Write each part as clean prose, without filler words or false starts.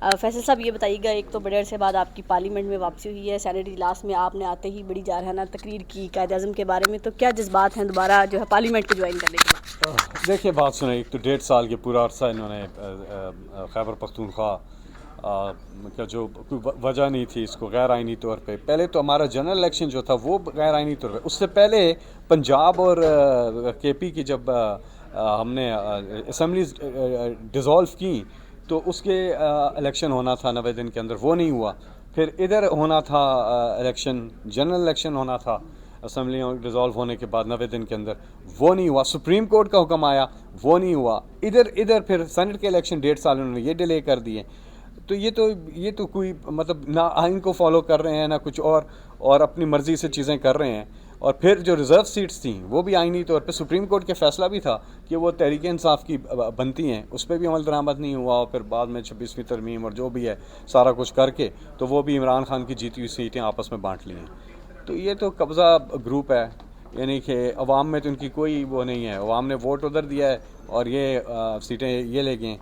فیصل صاحب یہ بتائیے گا، ایک تو بڑے عرصے بعد آپ کی پارلیمنٹ میں واپسی ہوئی ہے، سینیٹ اجلاس میں آپ نے آتے ہی بڑی جارحانہ تقریر کی قائد اعظم کے بارے میں، تو کیا جذبات ہیں دوبارہ جو ہے پارلیمنٹ کو جوائن کرنے کے بعد؟ دیکھیے بات سنیں، ایک تو 1.5 سال کے پورا عرصہ انہوں نے خیبر پختونخوا کا جو کوئی وجہ نہیں تھی اس کو غیر آئینی طور پہ، پہلے تو ہمارا جنرل الیکشن جو تھا وہ غیر آئینی طور پہ، اس سے پہلے پنجاب اور کے پی کی جب ہم نے اسمبلیز ڈیزالو کی تو اس کے الیکشن ہونا تھا 90 دن کے اندر، وہ نہیں ہوا. پھر ادھر ہونا تھا الیکشن، جنرل الیکشن ہونا تھا اسمبلیوں ڈیزالو ہونے کے بعد 90 دن کے اندر، وہ نہیں ہوا. سپریم کورٹ کا حکم آیا، وہ نہیں ہوا. ادھر پھر سینٹ کے الیکشن 1.5 سال انہوں نے یہ ڈیلے کر دیے. تو یہ تو کوئی مطلب نہ آئین کو فالو کر رہے ہیں نہ کچھ اور اپنی مرضی سے چیزیں کر رہے ہیں. اور پھر جو ریزرو سیٹس تھیں وہ بھی آئینی طور پہ سپریم کورٹ کے فیصلہ بھی تھا کہ وہ تحریک انصاف کی بنتی ہیں، اس پہ بھی عمل درآمد نہیں ہوا. اور پھر بعد میں 26ویں ترمیم اور جو بھی ہے سارا کچھ کر کے تو وہ بھی عمران خان کی جیتی ہوئی سیٹیں آپس میں بانٹ لی ہیں. تو یہ تو قبضہ گروپ ہے، یعنی کہ عوام میں تو ان کی کوئی وہ نہیں ہے. عوام نے ووٹ ادھر دیا ہے اور یہ سیٹیں یہ لے گئے.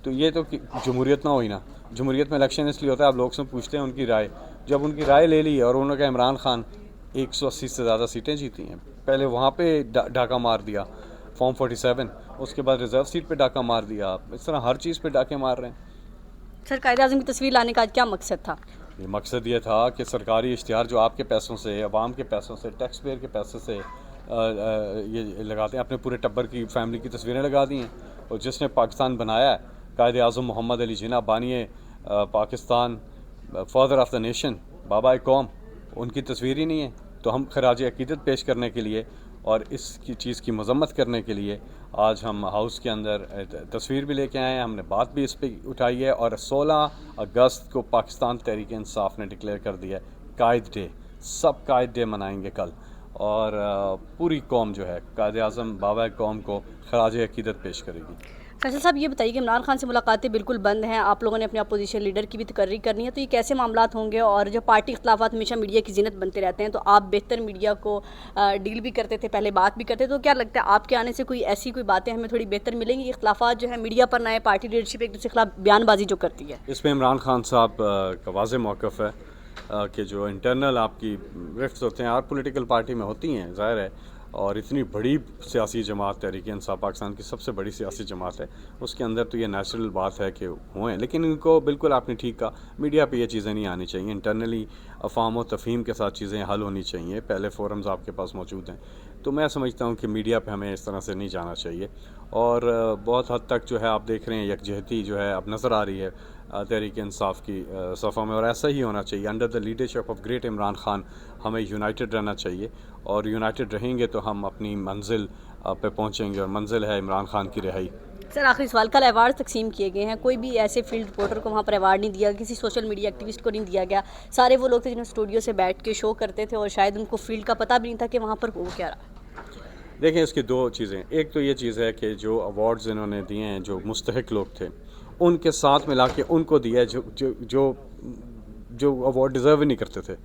تو یہ تو جمہوریت نہ ہوئی نا. جمہوریت میں الیکشن اس لیے ہوتا ہے آپ لوگ سے پوچھتے ہیں ان کی رائے. جب ان کی رائے لے لی اور انہوں نے کہا عمران خان 180 سے زیادہ سیٹیں جیتی ہیں، پہلے وہاں پہ ڈاکہ مار دیا فارم 47، اس کے بعد ریزرو سیٹ پہ ڈاکہ مار دیا، اس طرح ہر چیز پہ ڈاکے مار رہے ہیں. سر، قائد اعظم کی تصویر لانے کا کیا مقصد تھا؟ یہ مقصد یہ تھا کہ سرکاری اشتہار جو آپ کے پیسوں سے، عوام کے پیسوں سے، ٹیکس پیئر کے پیسے سے یہ لگاتے ہیں، اپنے پورے ٹبر کی فیملی کی تصویریں لگا دی ہیں. اور جس نے پاکستان بنایا ہے، قائد اعظم محمد علی جناح بانی Pakistan, father of the nation, بابا قوم، ان کی تصویر ہی نہیں ہے. تو ہم خراج عقیدت پیش کرنے کے لیے اور اس کی چیز کی مذمت کرنے کے لیے آج ہم ہاؤس کے اندر تصویر بھی لے کے آئے ہیں. ہم نے بات بھی اس پہ اٹھائی ہے اور 16 اگست کو پاکستان تحریک انصاف نے ڈکلیئر کر دیا ہے قائد ڈے. سب قائد ڈے منائیں گے کل، اور پوری قوم جو ہے قائد اعظم بابا قوم کو خراج عقیدت پیش کرے گی. فیصل صاحب یہ بتائیے کہ عمران خان سے ملاقاتیں بالکل بند ہیں، آپ لوگوں نے اپنے اپوزیشن لیڈر کی بھی تقرری کرنی ہے، تو یہ کیسے معاملات ہوں گے؟ اور جو پارٹی اختلافات ہمیشہ میڈیا کی زینت بنتے رہتے ہیں، تو آپ بہتر میڈیا کو ڈیل بھی کرتے تھے، پہلے بات بھی کرتے تھے، تو کیا لگتا ہے آپ کے آنے سے کوئی ایسی کوئی باتیں ہمیں تھوڑی بہتر ملیں گی؟ اختلافات جو ہے میڈیا پر نہ آئے، پارٹی لیڈرشپ ایک دوسرے کے خلاف بیان بازی جو کرتی ہے. اس پہ عمران خان صاحب کا واضح موقف ہے کہ جو انٹرنل آپ کی رفٹس ہوتے ہیں ہر پولیٹیکل پارٹی میں ہوتی ہیں، ظاہر ہے، اور اتنی بڑی سیاسی جماعت تحریک انصاف پاکستان کی سب سے بڑی سیاسی جماعت ہے، اس کے اندر تو یہ نیچرل بات ہے کہ ہوئیں. لیکن ان کو بالکل آپ نے ٹھیک کہا، میڈیا پہ یہ چیزیں نہیں آنی چاہیے. انٹرنلی افہام و تفہیم کے ساتھ چیزیں حل ہونی چاہیے. پہلے فورمز آپ کے پاس موجود ہیں. تو میں سمجھتا ہوں کہ میڈیا پہ ہمیں اس طرح سے نہیں جانا چاہیے. اور بہت حد تک جو ہے آپ دیکھ رہے ہیں یکجہتی جو ہے اب نظر آ رہی ہے تحریک انصاف کی صفحہ میں، اور ایسا ہی ہونا چاہیے. Under the leadership of great Imran Khan ہمیں یونائٹڈ رہنا چاہیے، اور یونائٹڈ رہیں گے تو ہم اپنی منزل پہ پہنچیں گے، اور منزل ہے عمران خان کی رہائی. سر، آخری سوال، کل ایوارڈ تقسیم کیے گئے ہیں، کوئی بھی ایسے فیلڈ رپورٹر کو وہاں پر ایوارڈ نہیں دیا، کسی سوشل میڈیا ایکٹیوسٹ کو نہیں دیا گیا. سارے وہ لوگ تھے جنہوں اسٹوڈیو سے بیٹھ کے شو کرتے تھے اور شاید ان کو فیلڈ کا پتہ بھی نہیں تھا کہ وہاں پر ہو کیا رہا. دیکھیں اس کی دو چیزیں، ایک تو یہ چیز ہے کہ جو ایوارڈز انہوں نے دیے ہیں جو مستحق لوگ تھے ان کے ساتھ ملا کے ان کو دیا جو ایوارڈ ڈیزرو ہی نہیں کرتے تھے.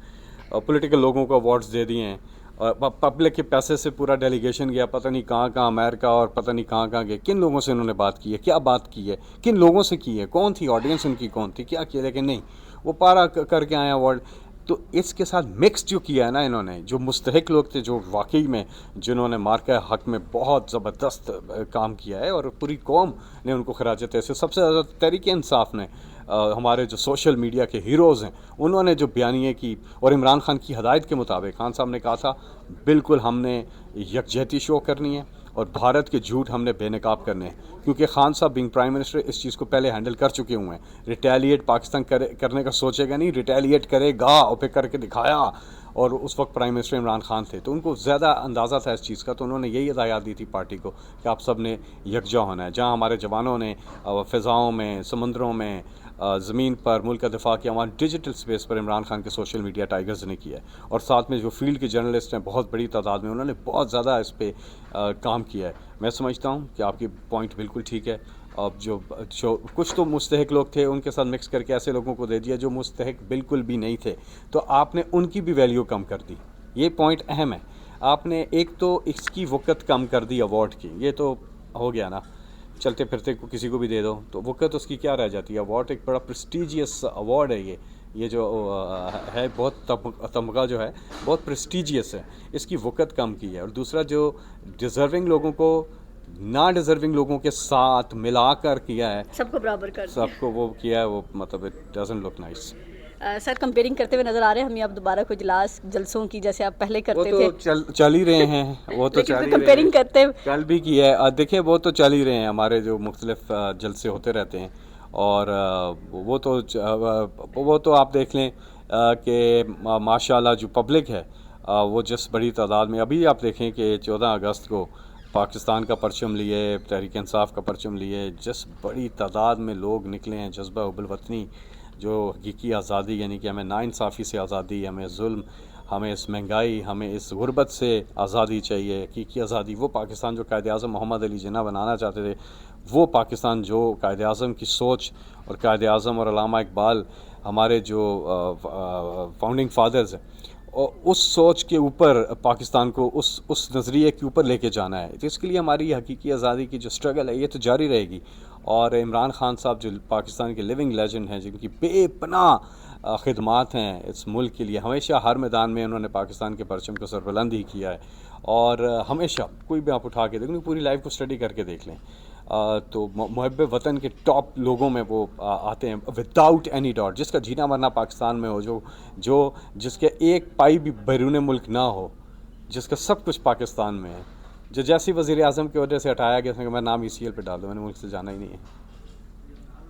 پولیٹیکل لوگوں کو ایوارڈز دے دیے ہیں، اور پبلک کے پیسے سے پورا ڈیلیگیشن گیا پتہ نہیں کہاں امریکہ اور پتہ نہیں کہاں گئے. کن لوگوں سے انہوں نے بات کی ہے، کیا بات کی ہے، کن لوگوں سے کی ہے، کون تھی آڈینس ان کی، کون تھی، کیا کیا. لیکن نہیں، وہ پارا کر کے آئے ایوارڈ. تو اس کے ساتھ مکس جو کیا ہے نا انہوں نے، جو مستحق لوگ تھے جو واقعی میں جنہوں نے مارکہ حق میں بہت زبردست کام کیا ہے، اور پوری قوم نے ان کو خراج تحسین، سب سے زیادہ تحریک انصاف نے، ہمارے جو سوشل میڈیا کے ہیروز ہیں انہوں نے جو بیانیے کی، اور عمران خان کی ہدایت کے مطابق خان صاحب نے کہا تھا بالکل ہم نے یکجہتی شو کرنی ہے اور بھارت کے جھوٹ ہم نے بے نقاب کرنے ہیں. کیونکہ خان صاحب بینگ پرائم منسٹر اس چیز کو پہلے ہینڈل کر چکے ہوئے ہیں. ریٹیلیٹ پاکستان کرنے کا سوچے گا نہیں، ریٹیلیٹ کرے گا، اور پہ کر کے دکھایا. اور اس وقت پرائم منسٹر عمران خان تھے تو ان کو زیادہ اندازہ تھا اس چیز کا، تو انہوں نے یہی ہدایات دی تھی پارٹی کو کہ آپ سب نے یکجا ہونا ہے. جہاں ہمارے جوانوں نے فضاؤں میں، سمندروں میں، زمین پر ملک کا دفاع کیا، وہاں ڈیجیٹل سپیس پر عمران خان کے سوشل میڈیا ٹائیگرز نے کیا ہے. اور ساتھ میں جو فیلڈ کے جرنلسٹ ہیں بہت بڑی تعداد میں، انہوں نے بہت زیادہ اس پہ کام کیا ہے. میں سمجھتا ہوں کہ آپ کی پوائنٹ بالکل ٹھیک ہے. اب جو کچھ تو مستحق لوگ تھے ان کے ساتھ مکس کر کے ایسے لوگوں کو دے دیا جو مستحق بالکل بھی نہیں تھے، تو آپ نے ان کی بھی ویلیو کم کر دی. یہ پوائنٹ اہم ہے. آپ نے ایک تو اس کی وقت کم کر دی ایوارڈ کی، یہ تو ہو گیا نا. چلتے پھرتے کو کسی کو بھی دے دو تو وقت اس کی کیا رہ جاتی ہے. اوارڈ ایک بڑا پریسٹیجیس اوارڈ ہے یہ جو ہے بہت تمغہ جو ہے بہت پریسٹیجیس ہے, اس کی وقت کم کی ہے. اور دوسرا جو ڈیزرونگ لوگوں کو نا ڈیزرونگ لوگوں کے ساتھ ملا کر کیا ہے, سب کو برابر کر دیا. سب کو وہ کیا ہے, وہ مطلب it doesn't look nice. Sir compering کرتے ہوئے نظر آ رہے ہیں ہمیں آپ دوبارہ کوئی اجلاس جلسوں کی جیسے آپ پہلے وہ کرتے تو تھے, چل ہی رہے ہیں, وہ تو چل ہی رہے کمپیئرنگ ہیں, کرتے کل بھی کیا ہے. دیکھیں وہ تو چل ہی رہے ہیں, ہمارے جو مختلف جلسے ہوتے رہتے ہیں, اور وہ تو آپ دیکھ لیں کہ ماشاءاللہ جو پبلک ہے وہ جس بڑی تعداد میں, ابھی آپ دیکھیں کہ 14 اگست کو پاکستان کا پرچم لیے, تحریک انصاف کا پرچم لیے, جس بڑی تعداد میں لوگ نکلے ہیں, جذبہ حب الوطنی, جو حقیقی آزادی, یعنی کہ ہمیں ناانصافی سے آزادی, ہمیں ظلم, ہمیں اس مہنگائی, ہمیں اس غربت سے آزادی چاہیے, حقیقی آزادی. وہ پاکستان جو قائد اعظم محمد علی جناح بنانا چاہتے تھے, وہ پاکستان جو قائد اعظم کی سوچ, اور قائد اعظم اور علامہ اقبال ہمارے جو فاؤنڈنگ فادرز ہیں, اور اس سوچ کے اوپر پاکستان کو اس نظریے کے اوپر لے کے جانا ہے. تو اس کے لیے ہماری حقیقی آزادی کی جو اسٹرگل ہے یہ تو جاری رہے گی. اور عمران خان صاحب جو پاکستان کے لیونگ لیجنڈ ہیں, جن کی بے پناہ خدمات ہیں اس ملک کے لیے, ہمیشہ ہر میدان میں انہوں نے پاکستان کے پرچم کو سربلند ہی کیا ہے. اور ہمیشہ کوئی بھی آپ اٹھا کے دیکھیں, پوری لائف کو اسٹڈی کر کے دیکھ لیں, تو محب وطن کے ٹاپ لوگوں میں وہ آتے ہیں وداؤٹ اینی ڈاؤٹ. جس کا جینا مرنا پاکستان میں ہو, جس کے ایک پائی بھی بیرون ملک نہ ہو, جس کا سب کچھ پاکستان میں ہے, جو جیسی وزیر اعظم کی وجہ سے ہٹایا گیا, اس میں کہ میں نام ECL پہ ڈال دوں, میں نے ملک سے جانا ہی نہیں ہے.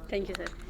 Thank you sir.